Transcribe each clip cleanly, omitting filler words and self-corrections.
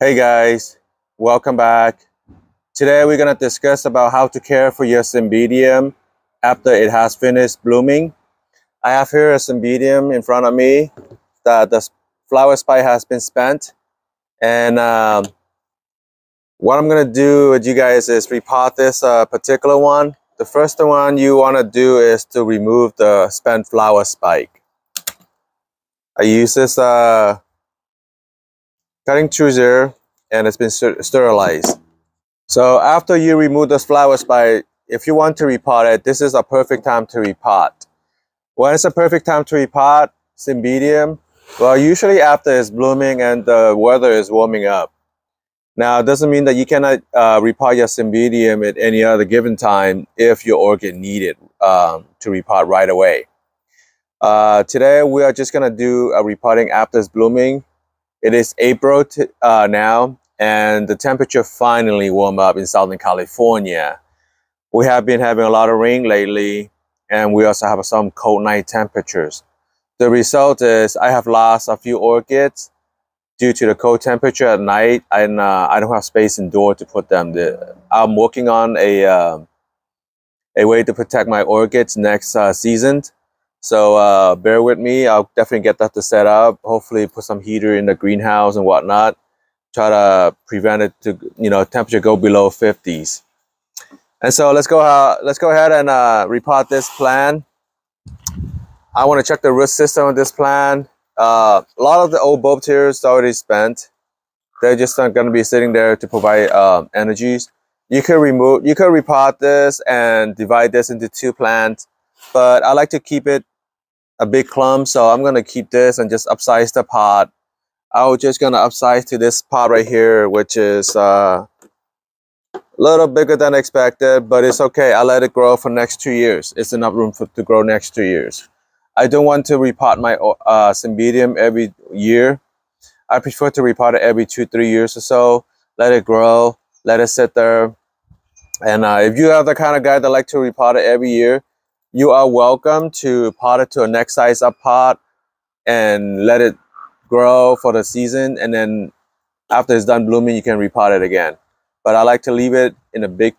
Hey guys, welcome back. Today we're going to discuss about how to care for your Cymbidium after it has finished blooming. I have here a Cymbidium in front of me that the flower spike has been spent, and what I'm going to do with you guys is repot this particular one. The first one you want to do is to remove the spent flower spike. I use this cutting tweezer and it's been sterilized. So after you remove those flower spike, if you want to repot it, this is a perfect time to repot. When it's a perfect time to repot Cymbidium? Well, usually after it's blooming and the weather is warming up. Now, it doesn't mean that you cannot repot your Cymbidium at any other given time if your orchid needed to repot right away. Today, we are just going to do a repotting after it's blooming. It is April now, and the temperature finally warmed up in Southern California. We have been having a lot of rain lately, and we also have some cold night temperatures. The result is I have lost a few orchids due to the cold temperature at night, and I don't have space indoor to put them there. I'm working on a way to protect my orchids next season. So bear with me. I'll definitely get that to set up. Hopefully put some heater in the greenhouse and whatnot. Try to prevent it to, temperature go below 50s. And so let's go ahead and repot this plant. I want to check the root system of this plant. A lot of the old bulb tiers already spent. They're just not going to be sitting there to provide energies. You could repot this and divide this into two plants, but I like to keep it a big clump, so I'm going to keep this and just upsize the pot. I was just going to upsize to this pot right here, which is a little bigger than expected, but it's okay. I'll let it grow for next 2 years. It's enough room to grow next 2 years. I don't want to repot my Cymbidium every year. I prefer to repot it every 2-3 years or so. Let it grow, let it sit there. And if you have the kind of guy that like to repot it every year, you are welcome to pot it to a next size up pot and let it grow for the season. And then after it's done blooming, you can repot it again. But I like to leave it in a bigger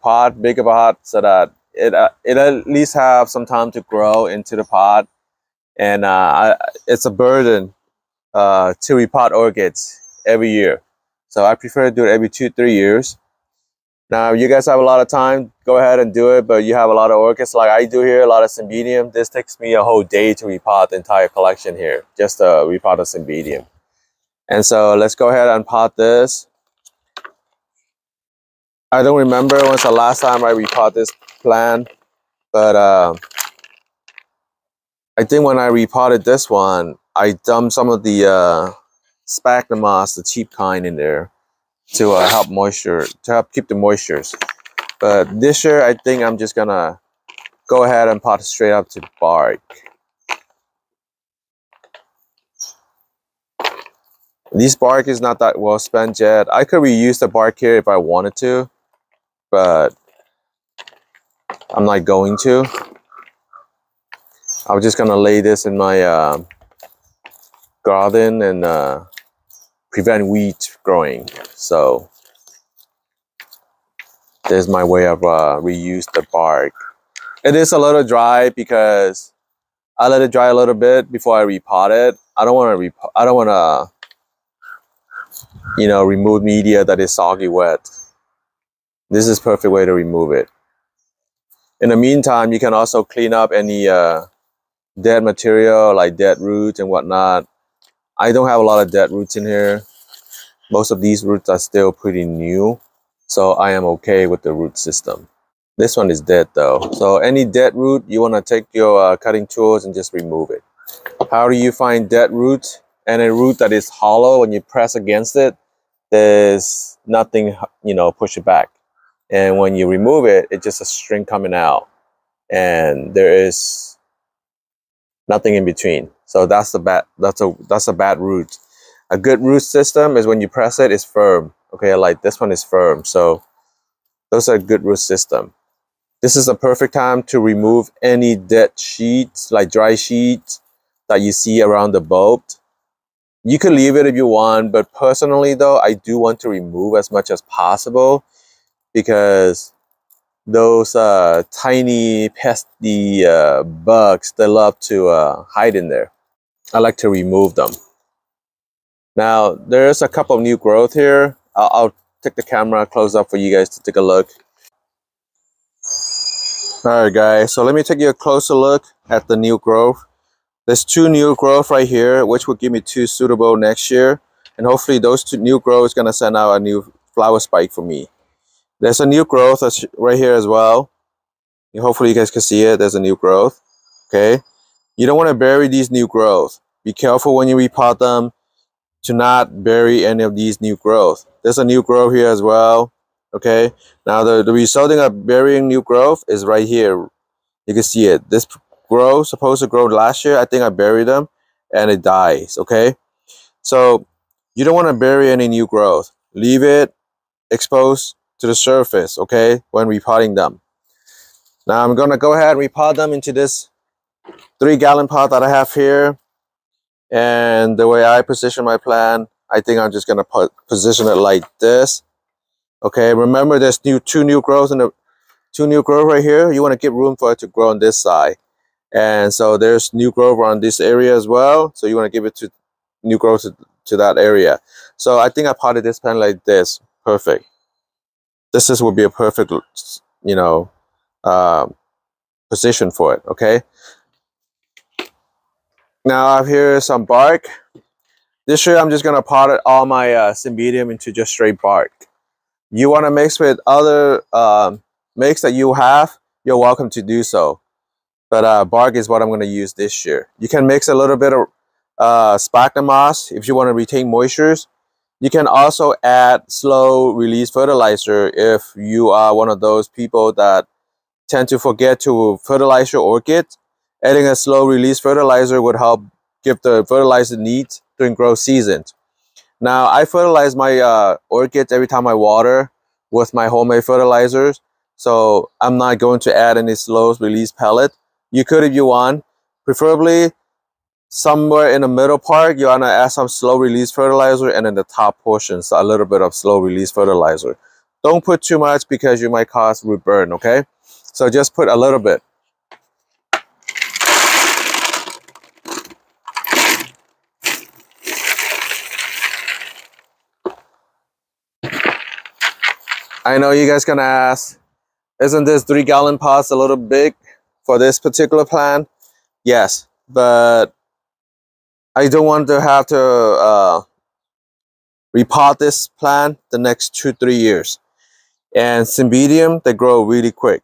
pot, so that it at least have some time to grow into the pot. And it's a burden to repot orchids every year. So I prefer to do it every 2-3 years. Now, if you guys have a lot of time, go ahead and do it, but you have a lot of orchids like I do here, a lot of Cymbidium. This takes me a whole day to repot the entire collection here, just to repot a Cymbidium. And so let's go ahead and pot this. I don't remember when's the last time I repot this plant, but I think when I repotted this one, I dumped some of the sphagnum moss, the cheap kind, in there to help keep the moistures. But this year, I think I'm just gonna go ahead and pot straight up to bark. This bark is not that well spent yet. I could reuse the bark here if I wanted to, but I'm not going to. I'm just gonna lay this in my garden and prevent weeds growing. So there's my way of reuse the bark. It is a little dry because I let it dry a little bit before I repot it. I don't want to remove media that is soggy wet. This is perfect way to remove it. In the meantime, you can also clean up any dead material like dead roots and whatnot. I don't have a lot of dead roots in here. Most of these roots are still pretty new, so I am okay with the root system. This one is dead though, so any dead root, you want to take your cutting tools and just remove it. How do you find dead roots? And a root that is hollow, when you press against it, there's nothing, push it back. And when you remove it, it's just a string coming out, and there is nothing in between. So that's a bad root. A good root system is when you press it, it's firm. Okay, like this one is firm. So those are a good root system. This is a perfect time to remove any dead sheets, like dry sheets that you see around the bulb. You could leave it if you want, but personally though, I do want to remove as much as possible because those tiny pesky bugs, they love to hide in there. I like to remove them. Now, there's a couple of new growth here. I'll take the camera close up for you guys to take a look. Alright guys, so let me take you a closer look at the new growth. There's 2 new growth right here, which will give me 2 suitable next year. And hopefully those 2 new growth is going to send out a new flower spike for me. There's a new growth right here as well. Hopefully you guys can see it. There's a new growth. Okay. You don't want to bury these new growth. Be careful when you repot them to not bury any of these new growth. There's a new growth here as well. Okay. Now the resulting of burying new growth is right here. You can see it. This growth supposed to grow last year. I think I buried them and it dies. Okay. So you don't want to bury any new growth. Leave it exposed to the surface. Okay. When repotting them. Now I'm going to go ahead and repot them into this 3-gallon pot that I have here. And the way I position my plant, I think I'm just going to position it like this. Okay, remember there's 2 new growth in the 2 new growth right here. You want to give room for it to grow on this side. And so there's new growth on this area as well. So you want to give it to new growth to that area. So I think I potted this plant like this. Perfect. This would be a perfect, you know, position for it. Okay. Now I have here some bark. This year I'm just gonna pot all my Cymbidium into just straight bark. You want to mix with other mix that you have, you're welcome to do so. But bark is what I'm gonna use this year. You can mix a little bit of sphagnum moss if you want to retain moistures. You can also add slow release fertilizer if you are one of those people that tend to forget to fertilize your orchids. Adding a slow release fertilizer would help give the fertilizer needs during growth seasons. Now, I fertilize my orchids every time I water with my homemade fertilizers, so I'm not going to add any slow release pellet. You could if you want. Preferably, somewhere in the middle part, you want to add some slow release fertilizer, and in the top portions, a little bit of slow release fertilizer. Don't put too much because you might cause root burn, okay? So just put a little bit. I know you guys gonna ask, isn't this 3-gallon pots a little big for this particular plant? Yes, but I don't want to have to repot this plant the next 2-3 years. And Cymbidium, they grow really quick.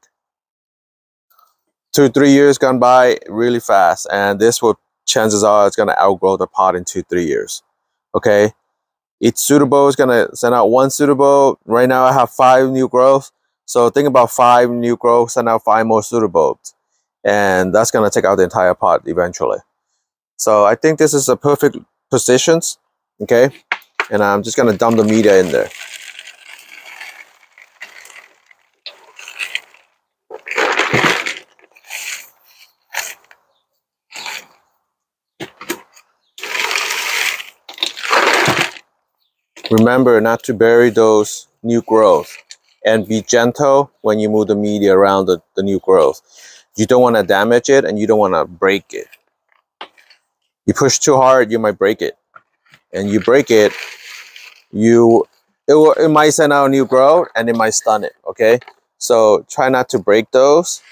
2-3 years gone by really fast, and this will, chances are it's gonna outgrow the pot in 2-3 years. Okay. Each suitable is gonna send out 1 suitable. Right now I have 5 new growth. So think about 5 new growth, send out 5 more suitables. And that's gonna take out the entire pot eventually. So I think this is a perfect positions. Okay. And I'm just gonna dump the media in there. Remember not to bury those new growth, and be gentle when you move the media around the new growth. You don't want to damage it, and you don't want to break it. You push too hard, you might break it. And you break it, it might send out a new growth and it might stun it, okay? So try not to break those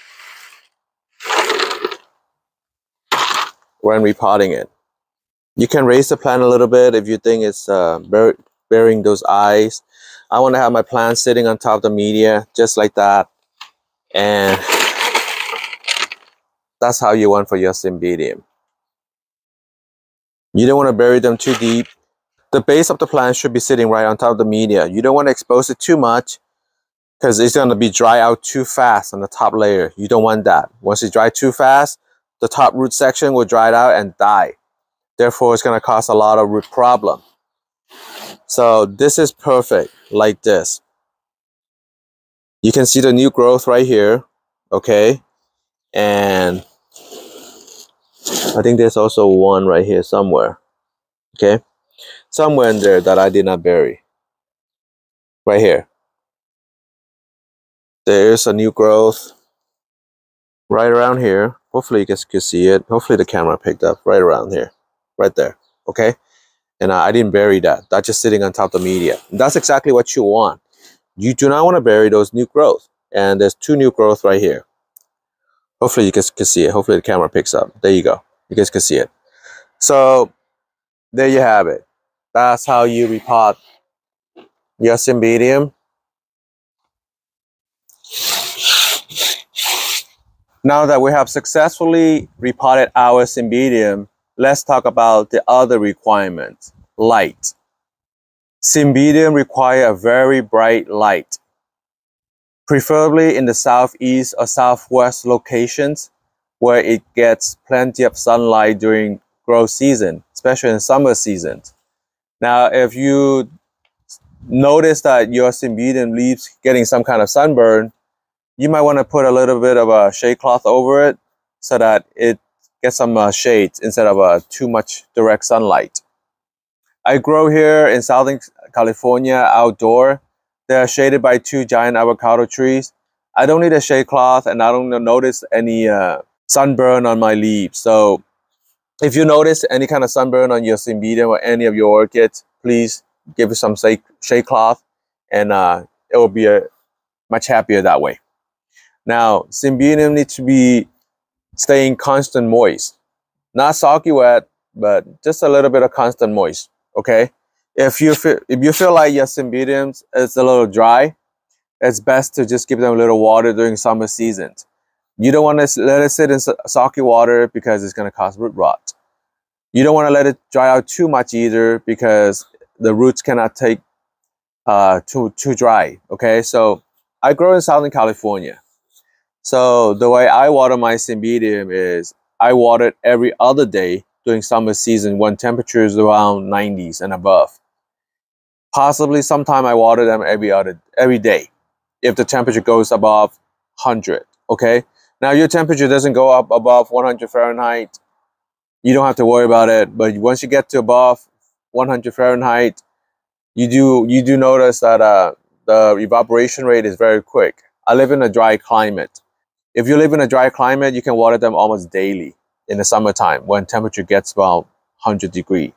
when repotting it. You can raise the plant a little bit if you think it's burying those eyes. I want to have my plant sitting on top of the media, just like that. And that's how you want for your Cymbidium. You don't want to bury them too deep. The base of the plant should be sitting right on top of the media. You don't want to expose it too much because it's going to be dry out too fast on the top layer. You don't want that. Once it dries too fast, the top root section will dry out and die. Therefore, it's going to cause a lot of root problem. So this is perfect like this. You can see the new growth right here, okay? And I think there's also one right here somewhere, okay? somewhere in there that I did not bury. Right here. There's a new growth right around here. Hopefully you guys can see it. Hopefully the camera picked up right around here. Right there. Okay? And I didn't bury that. That's just sitting on top of the media. And that's exactly what you want. You do not want to bury those new growth. And there's two new growth right here. Hopefully you guys can see it. Hopefully the camera picks up. There you go. You guys can see it. So there you have it. That's how you repot your Cymbidium. Now that we have successfully repotted our Cymbidium, let's talk about the other requirements. Light. Cymbidium require a very bright light, preferably in the southeast or southwest locations where it gets plenty of sunlight during growth season, especially in summer seasons. Now, if you notice that your Cymbidium leaves getting some kind of sunburn, you might want to put a little bit of a shade cloth over it so that it gets some shade instead of too much direct sunlight. I grow here in Southern California outdoor. They are shaded by two giant avocado trees. I don't need a shade cloth and I don't notice any sunburn on my leaves. So if you notice any kind of sunburn on your Cymbidium or any of your orchids, please give it some shade cloth and it will be much happier that way. Now, Cymbidium needs to be staying constant moist. Not soggy wet, but just a little bit of constant moist, okay? If you feel like your Cymbidium is a little dry, it's best to just give them a little water during summer seasons. You don't want to let it sit in soggy water because it's going to cause root rot. You don't want to let it dry out too much either because the roots cannot take too dry, okay? So I grow in Southern California. So the way I water my Cymbidium is I water it every other day during summer season when temperature is around 90s and above. Possibly sometime I water them every day if the temperature goes above 100, okay? Now your temperature doesn't go up above 100 Fahrenheit. You don't have to worry about it, but once you get to above 100 Fahrenheit, you do notice that the evaporation rate is very quick. I live in a dry climate. If you live in a dry climate, you can water them almost daily in the summertime when temperature gets about 100 degrees.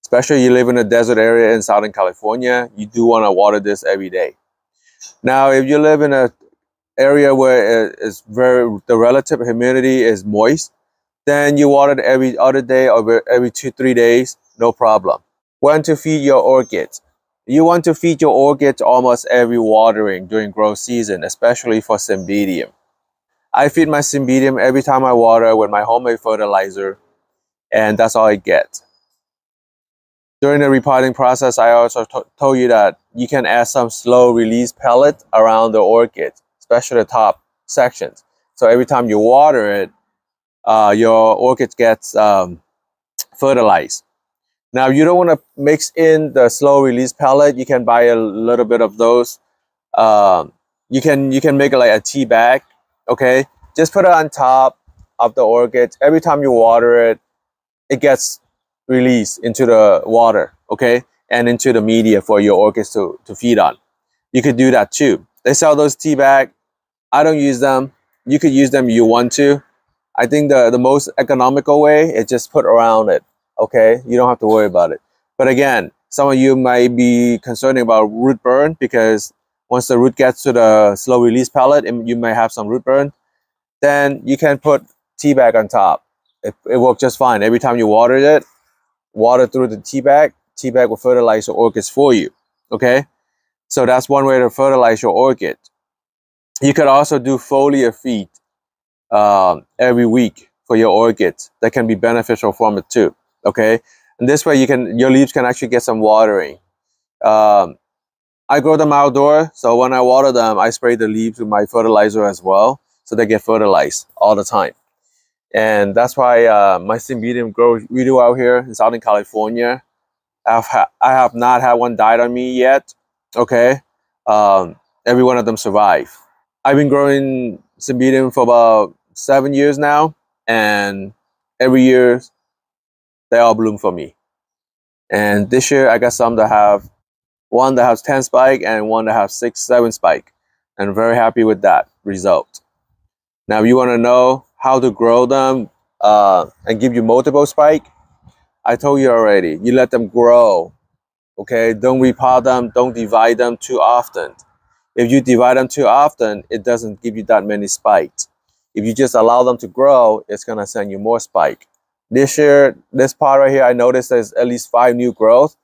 Especially you live in a desert area in Southern California, you do want to water this every day. Now, if you live in an area where the relative humidity is moist, then you water it every other day or every 2-3 days, no problem. When to feed your orchids. You want to feed your orchids almost every watering during growth season, especially for Cymbidium. I feed my Cymbidium every time I water with my homemade fertilizer, and that's all I get. During the repotting process, I also told you that you can add some slow release pellet around the orchid, especially the top sections. So every time you water it, your orchid gets fertilized. Now, you don't want to mix in the slow release pellet. You can buy a little bit of those. You can make it like a tea bag. Okay, just put it on top of the orchid. Every time you water it, it gets released into the water, okay, and into the media for your orchids to feed on. You could do that too. They sell those tea bags. I don't use them. You could use them if you want to. I think the most economical way is just put around it, okay? You don't have to worry about it. But again, some of you might be concerned about root burn because once the root gets to the slow release pellet, you may have some root burn. Then you can put tea bag on top. It works just fine. Every time you water it, water through the tea bag will fertilize your orchids for you, okay? So that's one way to fertilize your orchid. You could also do foliar feed every week for your orchids. That can be beneficial from it too, okay? And this way your leaves can actually get some watering. I grow them outdoor, so when I water them, I spray the leaves with my fertilizer as well, so they get fertilized all the time. And that's why my Cymbidium grows really well here in Southern California. I have not had one died on me yet, okay? Every one of them survive. I've been growing Cymbidium for about 7 years now, and every year they all bloom for me. And this year I got some that have one that has 10 spike and one that has 6, 7 spike. And I'm very happy with that result. Now, if you want to know how to grow them and give you multiple spike, I told you already. You let them grow, okay? Don't repot them. Don't divide them too often. If you divide them too often, it doesn't give you that many spikes. If you just allow them to grow, it's going to send you more spike. This year, this part right here, I noticed there's at least 5 new growth.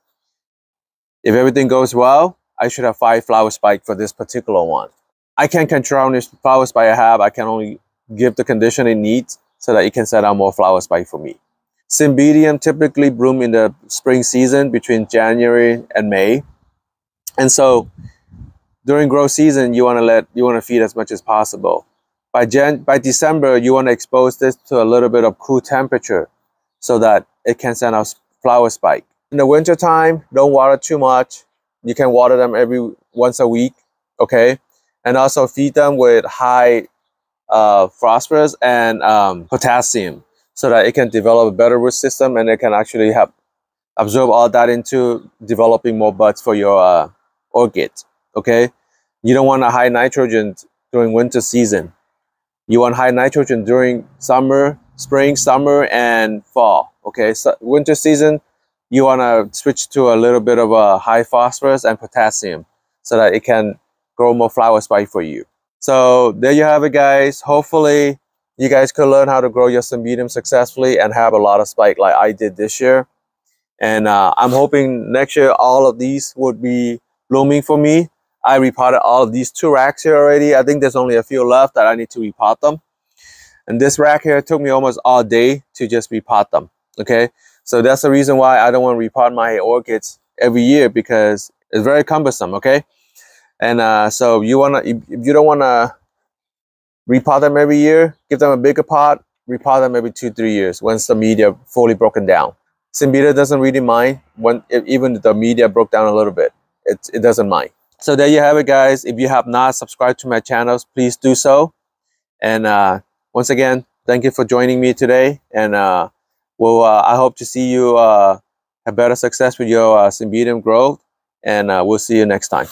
If everything goes well, I should have 5 flower spike for this particular one. I can't control how many flower spike I have. I can only give the condition it needs so that it can set out more flower spike for me. Cymbidium typically bloom in the spring season between January and May. And so during growth season, you want to feed as much as possible. By December, you want to expose this to a little bit of cool temperature so that it can send out flower spike. In the winter time, don't water too much. You can water them once a week, okay? And also feed them with high phosphorus and potassium so that it can develop a better root system and it can actually absorb all that into developing more buds for your orchid, okay? You don't want a high nitrogen during winter season. You want high nitrogen during spring, summer, and fall, okay? So winter season, you want to switch to a little bit of a high phosphorus and potassium so that it can grow more flower spike for you. So there you have it, guys. Hopefully you guys could learn how to grow your Cymbidium successfully and have a lot of spike like I did this year. And I'm hoping next year all of these would be blooming for me. I repotted all of these 2 racks here already. I think there's only a few left that I need to repot them. And this rack here took me almost all day to just repot them, okay? So that's the reason why I don't want to repot my orchids every year, because it's very cumbersome, okay? And so if you don't want to repot them every year, give them a bigger pot, repot them every 2-3 years once the media fully broken down. Cymbidium doesn't really mind even if the media broke down a little bit. It doesn't mind. So there you have it, guys. If you have not subscribed to my channels, please do so. And once again, thank you for joining me today. And I hope to see you have better success with your Cymbidium growth. And we'll see you next time.